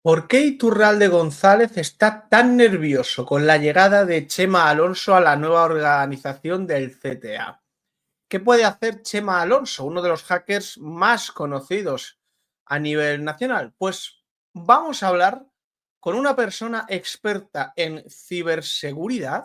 ¿Por qué Iturralde González está tan nervioso con la llegada de Chema Alonso a la nueva organización del CTA? ¿Qué puede hacer Chema Alonso, uno de los hackers más conocidos a nivel nacional? Pues vamos a hablar con una persona experta en ciberseguridad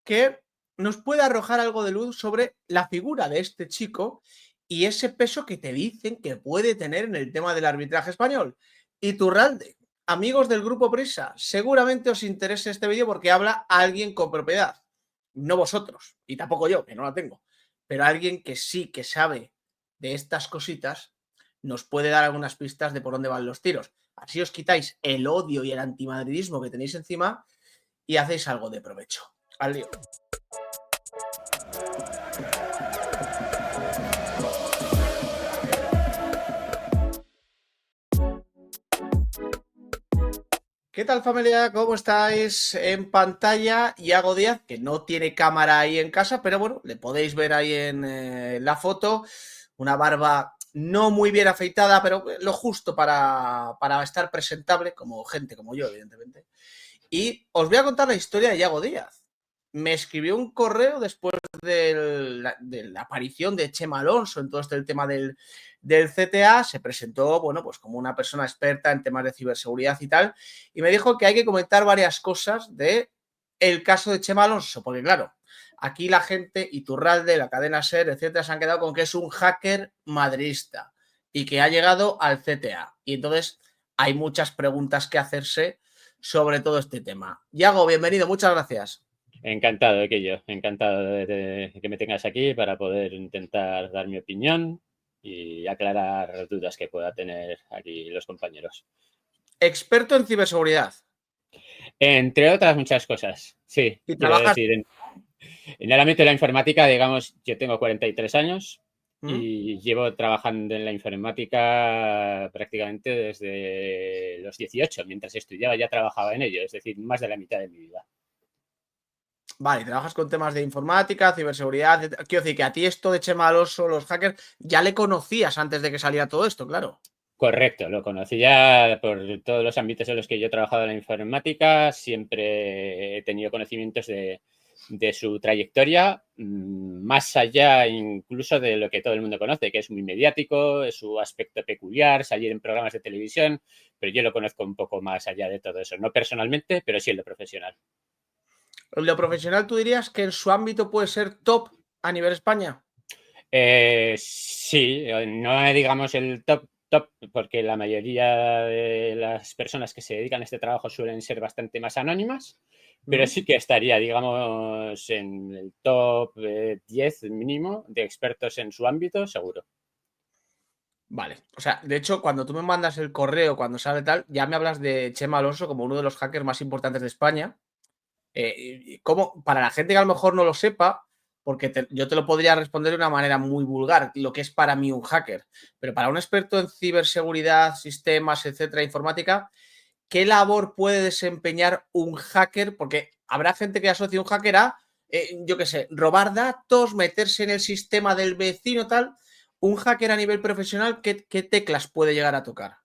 que nos puede arrojar algo de luz sobre la figura de este chico y ese peso que te dicen que puede tener en el tema del arbitraje español. Iturralde, amigos del Grupo Prisa, seguramente os interese este vídeo porque habla alguien con propiedad, no vosotros, y tampoco yo, que no la tengo, pero alguien que sí que sabe de estas cositas nos puede dar algunas pistas de por dónde van los tiros. Así os quitáis el odio y el antimadridismo que tenéis encima y hacéis algo de provecho. Al lío. ¿Qué tal, familia? ¿Cómo estáis? En pantalla, Iago Díaz, que no tiene cámara ahí en casa, pero bueno, le podéis ver ahí en la foto. Una barba no muy bien afeitada, pero lo justo para estar presentable, como gente como yo, evidentemente. Y os voy a contar la historia de Iago Díaz. Me escribió un correo después de la aparición de Chema Alonso en todo este el tema del CTA. Se presentó, bueno, pues como una persona experta en temas de ciberseguridad y tal, y me dijo que hay que comentar varias cosas de el caso de Chema Alonso, porque claro, aquí la gente, Iturralde, la cadena SER, etcétera, se han quedado con que es un hacker madridista y que ha llegado al CTA. Y entonces hay muchas preguntas que hacerse sobre todo este tema. Iago, bienvenido, muchas gracias. Encantado, encantado de que me tengas aquí para poder intentar dar mi opinión y aclarar dudas que pueda tener aquí los compañeros. Experto en ciberseguridad. Entre otras muchas cosas, sí, Y quiero trabajas. decir, en el ámbito de la informática, digamos, yo tengo 43 años ¿Mm? y llevo trabajando en la informática prácticamente desde los 18. Mientras estudiaba ya trabajaba en ello, es decir, más de la mitad de mi vida. Vale, trabajas con temas de informática, ciberseguridad. Quiero decir que a ti esto de Chema Alonso, los hackers, ya le conocías antes de que saliera todo esto, claro. Correcto, lo conocía por todos los ámbitos en los que yo he trabajado en la informática, siempre he tenido conocimientos de su trayectoria, más allá incluso de lo que todo el mundo conoce, que es muy mediático, es su aspecto peculiar, salir en programas de televisión, pero yo lo conozco un poco más allá de todo eso, no personalmente, pero sí en lo profesional. Lo profesional, tú dirías que en su ámbito puede ser top a nivel España. Sí, no digamos el top, top, porque la mayoría de las personas que se dedican a este trabajo suelen ser bastante más anónimas, pero ¿Mm? sí que estaría, digamos, en el top 10 mínimo de expertos en su ámbito, seguro. Vale, o sea, de hecho, cuando tú me mandas el correo, cuando sale tal, ya me hablas de Chema Alonso como uno de los hackers más importantes de España. ¿Cómo? Para la gente que a lo mejor no lo sepa, porque yo te lo podría responder de una manera muy vulgar, lo que es para mí un hacker, pero para un experto en ciberseguridad, sistemas, etcétera, informática, ¿qué labor puede desempeñar un hacker? Porque habrá gente que asocia un hacker a, yo qué sé, robar datos, meterse en el sistema del vecino, tal. Un hacker a nivel profesional, ¿qué teclas puede llegar a tocar?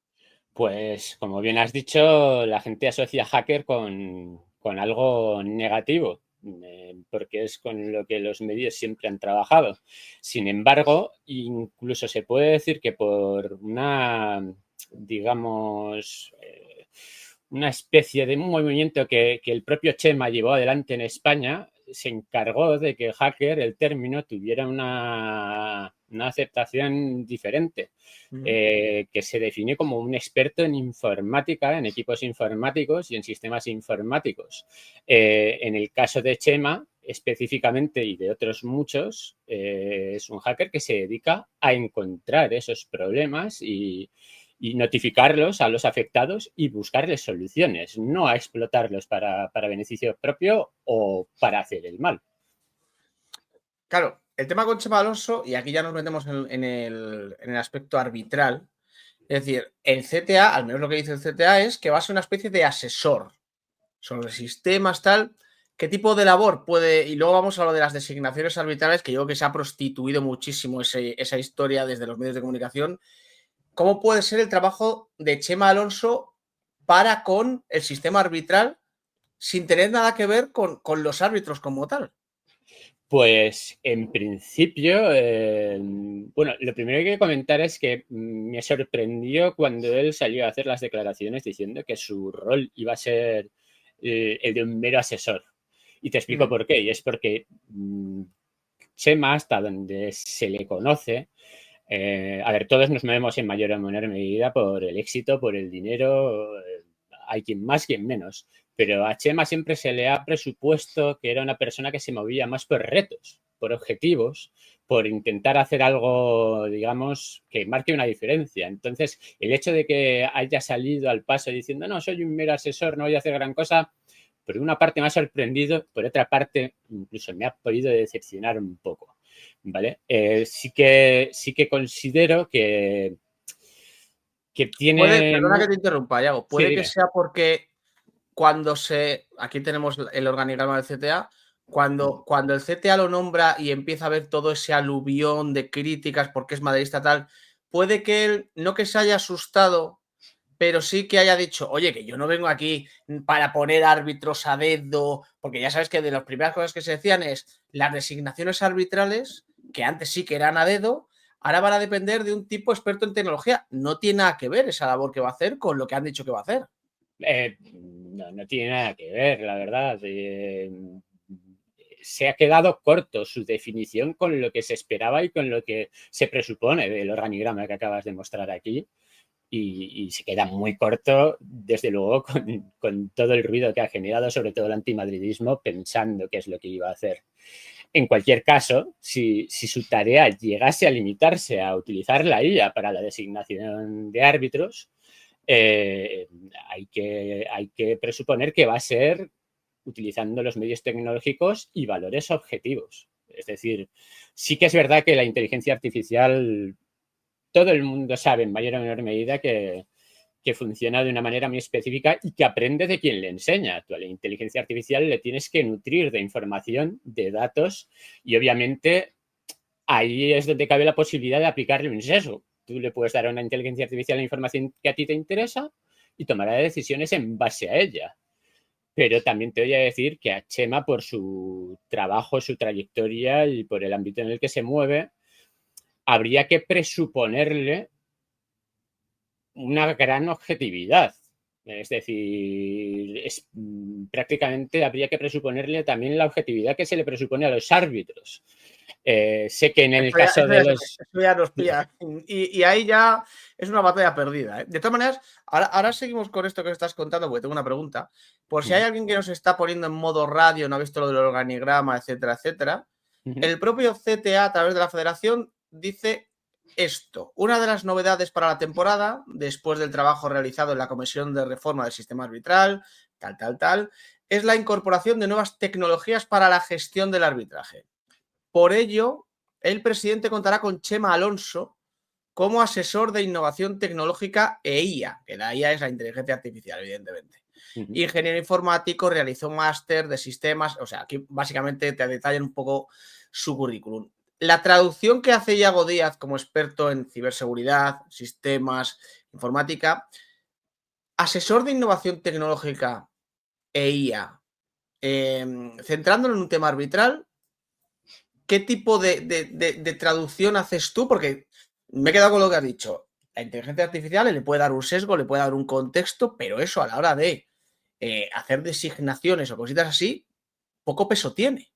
Pues, como bien has dicho, la gente asocia hacker con algo negativo, porque es con lo que los medios siempre han trabajado. Sin embargo, incluso se puede decir que por una, digamos, una especie de movimiento que el propio Chema llevó adelante en España, se encargó de que hacker, el término, tuviera una aceptación diferente, Mm. que se define como un experto en informática, en equipos informáticos y en sistemas informáticos. En el caso de Chema, específicamente, y de otros muchos, es un hacker que se dedica a encontrar esos problemas y notificarlos a los afectados y buscarles soluciones, no a explotarlos para beneficio propio o para hacer el mal. Claro, el tema con Chema Alonso, y aquí ya nos metemos en el aspecto arbitral. Es decir, el CTA, al menos lo que dice el CTA, es que va a ser una especie de asesor sobre sistemas, tal. ¿Qué tipo de labor puede? Y luego vamos a lo de las designaciones arbitrales, que yo creo que se ha prostituido muchísimo esa historia desde los medios de comunicación. ¿Cómo puede ser el trabajo de Chema Alonso compara con el sistema arbitral sin tener nada que ver con los árbitros como tal. Pues en principio, bueno, lo primero que hay que comentar es que me sorprendió cuando él salió a hacer las declaraciones diciendo que su rol iba a ser el de un mero asesor. Y te explico por qué. Y es porque Chema, hasta donde se le conoce, a ver, todos nos movemos en mayor o menor medida por el éxito, por el dinero, hay quien más, quien menos. Pero a Chema siempre se le ha presupuesto que era una persona que se movía más por retos, por objetivos, por intentar hacer algo, digamos, que marque una diferencia. Entonces, el hecho de que haya salido al paso diciendo, no, soy un mero asesor, no voy a hacer gran cosa, por una parte me ha sorprendido, por otra parte incluso me ha podido decepcionar un poco, ¿vale? Sí que considero que tiene... Perdona que te interrumpa, Yago. Sí, Puede que dime. sea porque aquí tenemos el organigrama del CTA, cuando el CTA lo nombra y empieza a ver todo ese aluvión de críticas porque es madridista tal, puede que él, no que se haya asustado, pero sí que haya dicho, oye, que yo no vengo aquí para poner árbitros a dedo, porque ya sabes que de las primeras cosas que se decían es las designaciones arbitrales, que antes sí que eran a dedo, ahora van a depender de un tipo experto en tecnología. No tiene nada que ver esa labor que va a hacer con lo que han dicho que va a hacer. No tiene nada que ver, la verdad. Se ha quedado corto su definición con lo que se esperaba y con lo que se presupone del organigrama que acabas de mostrar aquí. Y se queda muy corto, desde luego, con todo el ruido que ha generado, sobre todo el antimadridismo, pensando qué es lo que iba a hacer. En cualquier caso, si su tarea llegase a limitarse a utilizar la IA para la designación de árbitros, hay que presuponer que va a ser utilizando los medios tecnológicos y valores objetivos. Es decir, sí que es verdad que la inteligencia artificial, todo el mundo sabe en mayor o menor medida que funciona de una manera muy específica y que aprende de quien le enseña. Tú a la inteligencia artificial le tienes que nutrir de información, de datos, y obviamente ahí es donde cabe la posibilidad de aplicarle un sesgo. Tú le puedes dar a una inteligencia artificial la información que a ti te interesa y tomará decisiones en base a ella. Pero también te voy a decir que a Chema, por su trabajo, su trayectoria y por el ámbito en el que se mueve, habría que presuponerle una gran objetividad. Es decir, prácticamente habría que presuponerle también la objetividad que se le presupone a los árbitros. Sé que en el caso de los... Eso ya nos pilla. Y ahí ya es una batalla perdida. De todas maneras, ahora seguimos con esto que estás contando, porque tengo una pregunta. Por si hay alguien que nos está poniendo en modo radio, no ha visto lo del organigrama, etcétera, etcétera. El propio CTA, a través de la federación, dice esto. Una de las novedades para la temporada, después del trabajo realizado en la Comisión de Reforma del Sistema Arbitral, tal, es la incorporación de nuevas tecnologías para la gestión del arbitraje. Por ello, el presidente contará con Chema Alonso como asesor de innovación tecnológica e IA, que la IA es la inteligencia artificial, evidentemente. Ingeniero informático, realizó un máster de sistemas, o sea, aquí básicamente te detallan un poco su currículum. La traducción que hace Iago Díaz como experto en ciberseguridad, sistemas, informática, asesor de innovación tecnológica e IA, centrándolo en un tema arbitral, ¿qué tipo de traducción haces tú? Porque me he quedado con lo que has dicho. La inteligencia artificial le puede dar un sesgo, le puede dar un contexto, pero eso a la hora de hacer designaciones o cositas así, poco peso tiene.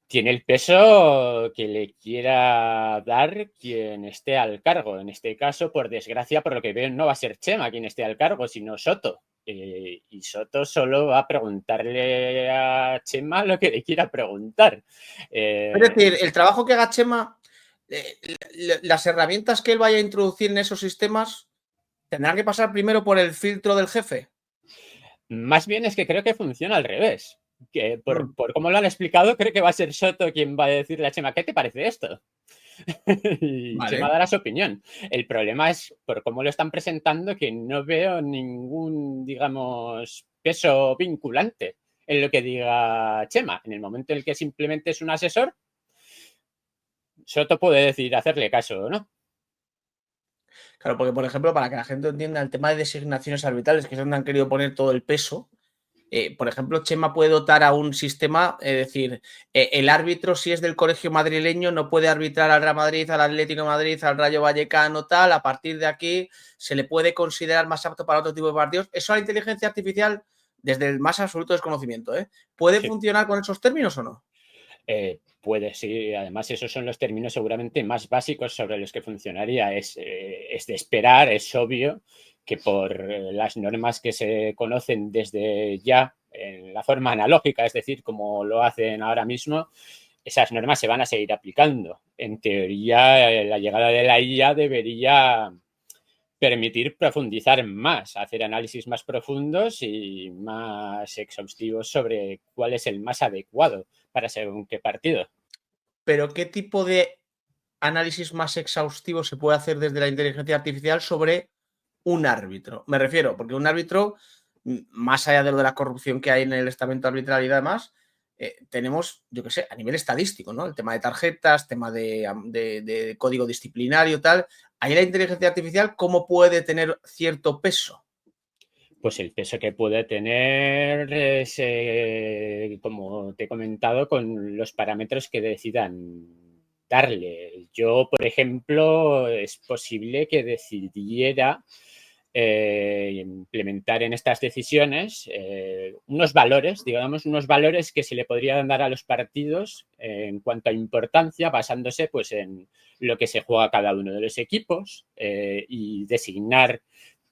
Tiene el peso que le quiera dar quien esté al cargo. En este caso, por desgracia, por lo que veo, no va a ser Chema quien esté al cargo, sino Soto. Y Soto solo va a preguntarle a Chema lo que le quiera preguntar. Es decir, el trabajo que haga Chema, las herramientas que él vaya a introducir en esos sistemas tendrán que pasar primero por el filtro del jefe. Más bien es que creo que funciona al revés. Que por cómo lo han explicado, creo que va a ser Soto quien va a decirle a Chema, ¿qué te parece esto? Y Chema Vale. dará su opinión. El problema es por cómo lo están presentando, que no veo ningún, digamos, peso vinculante en lo que diga Chema. En el momento en el que simplemente es un asesor, Soto puede decidir hacerle caso o no. Claro, porque por ejemplo, para que la gente entienda el tema de designaciones arbitrales, que es donde han querido poner todo el peso, por ejemplo, Chema puede dotar a un sistema, es decir, el árbitro, si es del colegio madrileño, no puede arbitrar al Real Madrid, al Atlético de Madrid, al Rayo Vallecano, tal. A partir de aquí se le puede considerar más apto para otro tipo de partidos. Eso a la inteligencia artificial, desde el más absoluto desconocimiento, ¿puede Sí. funcionar con esos términos o no? Puede, sí. Además, esos son los términos seguramente más básicos sobre los que funcionaría. Es de esperar, es obvio que por las normas que se conocen desde ya en la forma analógica, es decir, como lo hacen ahora mismo, esas normas se van a seguir aplicando. En teoría, la llegada de la IA debería permitir profundizar más, hacer análisis más profundos y más exhaustivos sobre cuál es el más adecuado para según qué partido. Pero ¿qué tipo de análisis más exhaustivo se puede hacer desde la inteligencia artificial sobre un árbitro? Me refiero, porque un árbitro, más allá de lo de la corrupción que hay en el estamento arbitral y demás, tenemos, yo qué sé, a nivel estadístico, ¿no? El tema de tarjetas, tema de código disciplinario, tal. Ahí la inteligencia artificial, ¿cómo puede tener cierto peso? Pues el peso que puede tener es, como te he comentado, con los parámetros que decidan darle. Yo, por ejemplo, es posible que decidiera implementar en estas decisiones unos valores, digamos, unos valores que se le podrían dar a los partidos en cuanto a importancia, basándose pues en lo que se juega cada uno de los equipos y designar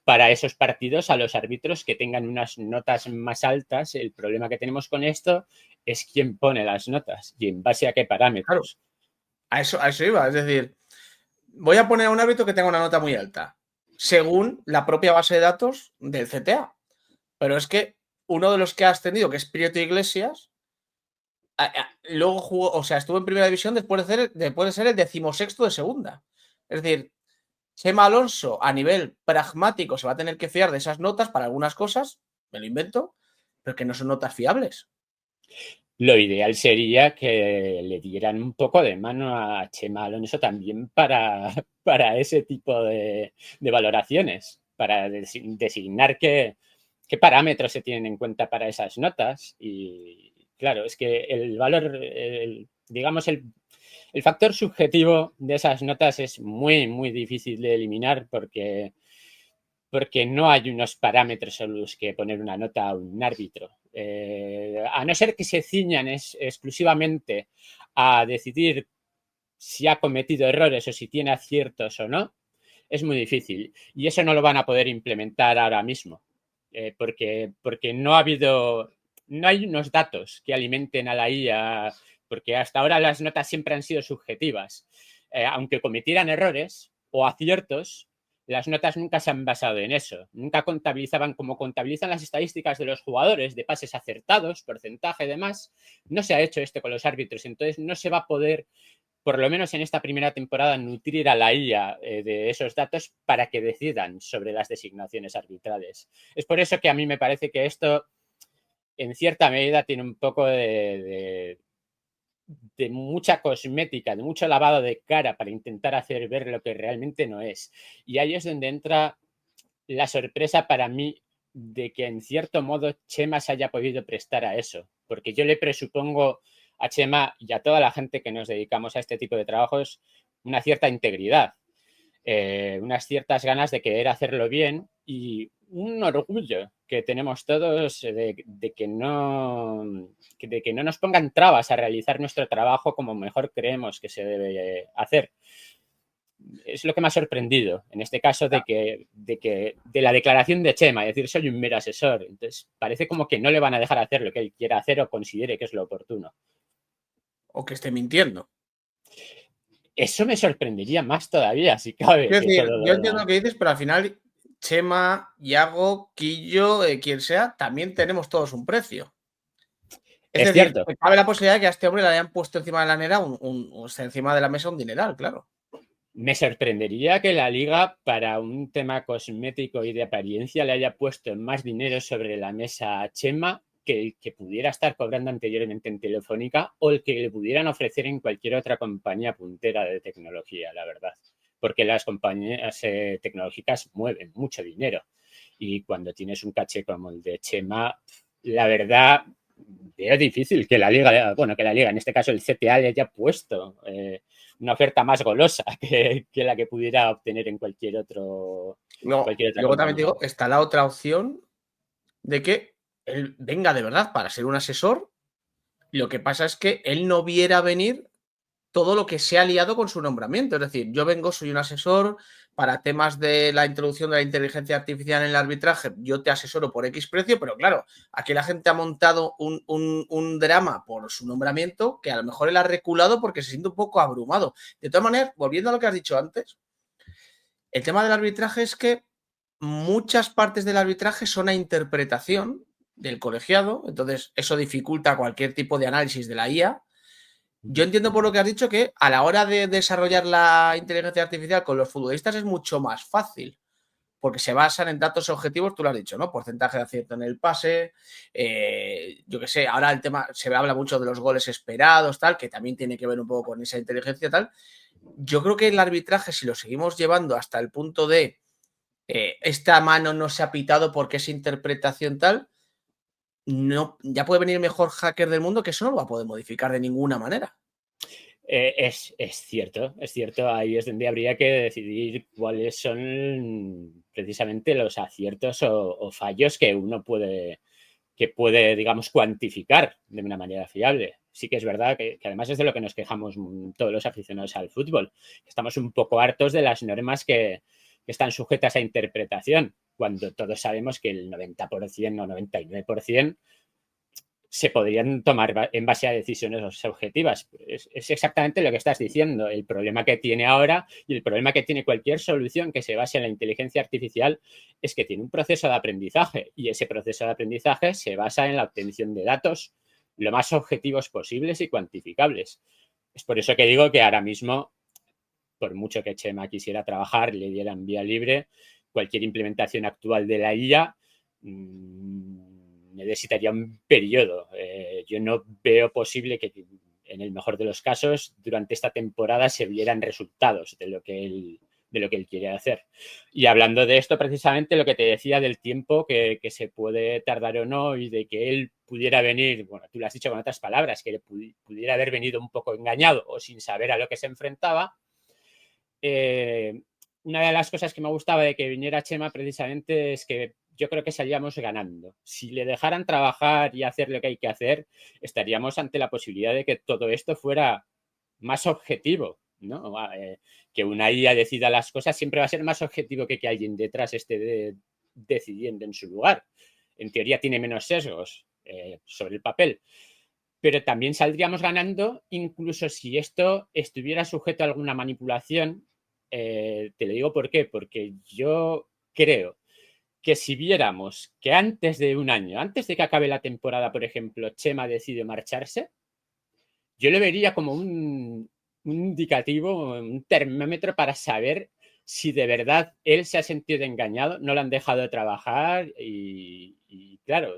para esos partidos a los árbitros que tengan unas notas más altas. El problema que tenemos con esto es quién pone las notas y en base a qué Claro, parámetros. a eso iba. Es decir, voy a poner a un árbitro que tenga una nota muy alta, según la propia base de datos del CTA. Pero es que uno de los que ha ascendido, que es Prieto Iglesias, luego jugó, o sea, estuvo en primera división después de ser el 16º de segunda. Es decir, Chema Alonso, a nivel pragmático, se va a tener que fiar de esas notas para algunas cosas, me lo invento, pero que no son notas fiables. Lo ideal sería que le dieran un poco de mano a Chema Alonso también para ese tipo de valoraciones, para designar qué parámetros se tienen en cuenta para esas notas. Y claro, es que el valor, digamos, el factor subjetivo de esas notas es muy, muy difícil de eliminar porque no hay unos parámetros sobre los que poner una nota a un árbitro. A no ser que se ciñan exclusivamente a decidir si ha cometido errores o si tiene aciertos o no, es muy difícil. Y eso no lo van a poder implementar ahora mismo, porque no ha habido, no hay unos datos que alimenten a la IA, porque hasta ahora las notas siempre han sido subjetivas. Aunque cometieran errores o aciertos, las notas nunca se han basado en eso. Nunca contabilizaban como contabilizan las estadísticas de los jugadores, de pases acertados, porcentaje y demás. No se ha hecho esto con los árbitros, entonces no se va a poder, por lo menos en esta primera temporada, nutrir a la IA de esos datos para que decidan sobre las designaciones arbitrales. Es por eso que a mí me parece que esto, en cierta medida, tiene un poco de mucha cosmética, de mucho lavado de cara para intentar hacer ver lo que realmente no es. Y ahí es donde entra la sorpresa para mí de que en cierto modo Chema se haya podido prestar a eso, porque yo le presupongo a Chema y a toda la gente que nos dedicamos a este tipo de trabajos una cierta integridad, unas ciertas ganas de querer hacerlo bien y un orgullo que tenemos todos de que no nos pongan trabas a realizar nuestro trabajo como mejor creemos que se debe hacer. Es lo que me ha sorprendido en este caso de la declaración de Chema, es decir, soy un mero asesor. Entonces, parece como que no le van a dejar hacer lo que él quiera hacer o considere que es lo oportuno. O que esté mintiendo. Eso me sorprendería más todavía, si cabe, Quiero que decir, todo yo lo entiendo lo demás. que dices, pero al final, Chema, Yago, Quillo, quien sea, también tenemos todos un precio. Es Es decir, cierto. que cabe la posibilidad de que a este hombre le hayan puesto encima de la nera encima de la mesa un dineral, claro. Me sorprendería que la liga, para un tema cosmético y de apariencia, le haya puesto más dinero sobre la mesa a Chema que el que pudiera estar cobrando anteriormente en Telefónica o el que le pudieran ofrecer en cualquier otra compañía puntera de tecnología, la verdad. porque las compañías tecnológicas mueven mucho dinero. Y cuando tienes un caché como el de Chema, la verdad, veo difícil que la liga, en este caso el CTA, le haya puesto una oferta más golosa que la que pudiera obtener en cualquier otra luego también compañía. digo, está la otra opción de que él venga de verdad para ser un asesor. Lo que pasa es que él no viera venir todo lo que se ha liado con su nombramiento. Es decir, yo vengo, soy un asesor para temas de la introducción de la inteligencia artificial en el arbitraje, yo te asesoro por X precio, pero claro, aquí la gente ha montado un drama por su nombramiento que a lo mejor él ha reculado porque se siente un poco abrumado. De todas maneras, volviendo a lo que has dicho antes, el tema del arbitraje es que muchas partes del arbitraje son a interpretación del colegiado, entonces eso dificulta cualquier tipo de análisis de la IA. Yo entiendo por lo que has dicho que a la hora de desarrollar la inteligencia artificial con los futbolistas es mucho más fácil, porque se basan en datos objetivos, tú lo has dicho, ¿no? Porcentaje de acierto en el pase, yo qué sé, ahora el tema, se habla mucho de los goles esperados, tal, que también tiene que ver un poco con esa inteligencia, tal. Yo creo que el arbitraje, si lo seguimos llevando hasta el punto de esta mano no se ha pitado porque es interpretación tal, no, ya puede venir el mejor hacker del mundo que eso no lo va a poder modificar de ninguna manera. Es cierto. Ahí es donde habría que decidir cuáles son precisamente los aciertos o fallos que uno puede, digamos, cuantificar de una manera fiable. Sí que es verdad que además es de lo que nos quejamos todos los aficionados al fútbol. Estamos un poco hartos de las normas que están sujetas a interpretación, cuando todos sabemos que el 90% o 99% se podrían tomar en base a decisiones objetivas. Es exactamente lo que estás diciendo. El problema que tiene ahora y el problema que tiene cualquier solución que se base en la inteligencia artificial es que tiene un proceso de aprendizaje, y ese proceso de aprendizaje se basa en la obtención de datos lo más objetivos posibles y cuantificables. Es por eso que digo que ahora mismo, por mucho que Chema quisiera trabajar, le dieran vía libre, cualquier implementación actual de la IA necesitaría un periodo. Yo no veo posible que, en el mejor de los casos, durante esta temporada se vieran resultados de lo que él quiere hacer. Y hablando de esto, precisamente lo que te decía del tiempo que se puede tardar o no, y de que él pudiera venir, bueno, tú lo has dicho con otras palabras, que pudiera haber venido un poco engañado o sin saber a lo que se enfrentaba. Una de las cosas que me gustaba de que viniera Chema precisamente es que yo creo que salíamos ganando. Si le dejaran trabajar y hacer lo que hay que hacer, estaríamos ante la posibilidad de que todo esto fuera más objetivo, ¿no? Que una IA decida las cosas siempre va a ser más objetivo que alguien detrás esté decidiendo en su lugar. En teoría tiene menos sesgos sobre el papel, pero también saldríamos ganando incluso si esto estuviera sujeto a alguna manipulación. Te lo digo por qué, porque yo creo que si viéramos que antes de un año, antes de que acabe la temporada, por ejemplo, Chema decide marcharse, yo lo vería como un indicativo, un termómetro para saber si de verdad él se ha sentido engañado, no lo han dejado de trabajar y claro,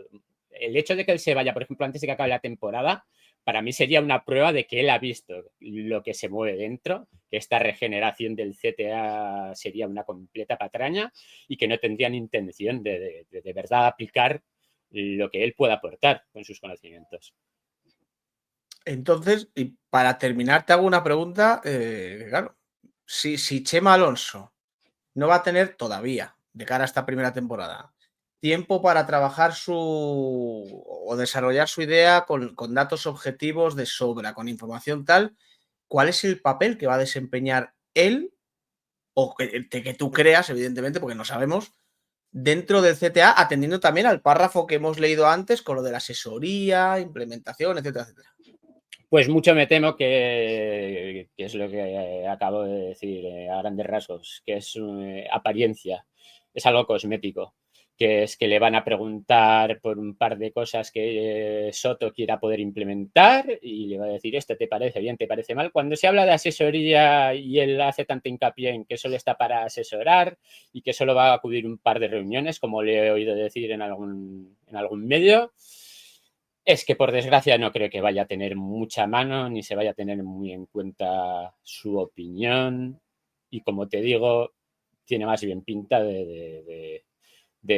el hecho de que él se vaya, por ejemplo, antes de que acabe la temporada, para mí sería una prueba de que él ha visto lo que se mueve dentro, que esta regeneración del CTA sería una completa patraña y que no tendrían intención de verdad aplicar lo que él pueda aportar con sus conocimientos. Entonces, y para terminar, te hago una pregunta, claro, si Chema Alonso no va a tener todavía, de cara a esta primera temporada, tiempo para trabajar o desarrollar su idea con datos objetivos de sobra, con información tal, ¿cuál es el papel que va a desempeñar él, o que tú creas, evidentemente, porque no sabemos, dentro del CTA, atendiendo también al párrafo que hemos leído antes con lo de la asesoría, implementación, etcétera, etcétera? Pues mucho me temo que es lo que acabo de decir a grandes rasgos, que es apariencia, es algo cosmético, que es que le van a preguntar por un par de cosas que Soto quiera poder implementar y le va a decir, ¿esto te parece bien, te parece mal? Cuando se habla de asesoría y él hace tanto hincapié en que solo está para asesorar y que solo va a acudir un par de reuniones, como le he oído decir en algún medio, es que por desgracia no creo que vaya a tener mucha mano ni se vaya a tener muy en cuenta su opinión. y como te digo, tiene más bien pinta de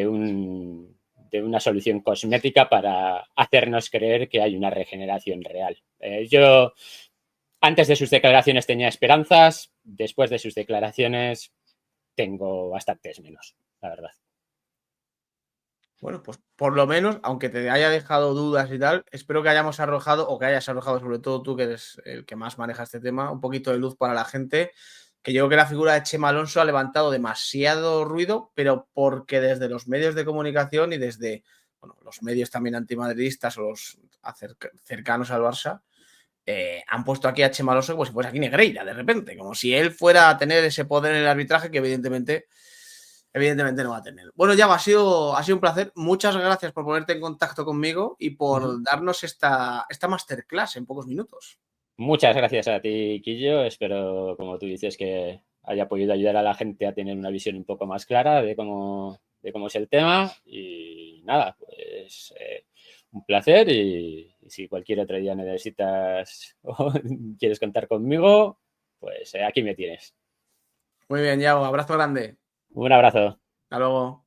una solución cosmética para hacernos creer que hay una regeneración real. Yo, antes de sus declaraciones tenía esperanzas, después de sus declaraciones tengo bastantes menos, la verdad. Bueno, pues por lo menos, aunque te haya dejado dudas y tal, espero que hayamos arrojado, o que hayas arrojado, sobre todo tú, que eres el que más maneja este tema, un poquito de luz para la gente, que yo creo que la figura de Chema Alonso ha levantado demasiado ruido, pero porque desde los medios de comunicación y desde los medios también antimadridistas o los cercanos al Barça, han puesto aquí a Chema Alonso como si fuese aquí Negreira, de repente, como si él fuera a tener ese poder en el arbitraje que evidentemente no va a tener. Bueno, Yago, ha sido un placer. Muchas gracias por ponerte en contacto conmigo y por darnos esta masterclass en pocos minutos. Muchas gracias a ti, Quillo. Espero, como tú dices, que haya podido ayudar a la gente a tener una visión un poco más clara de cómo es el tema. Y nada, pues un placer. Y si cualquier otro día necesitas o quieres contar conmigo, pues aquí me tienes. Muy bien, Yago. Abrazo grande. Un abrazo. Hasta luego.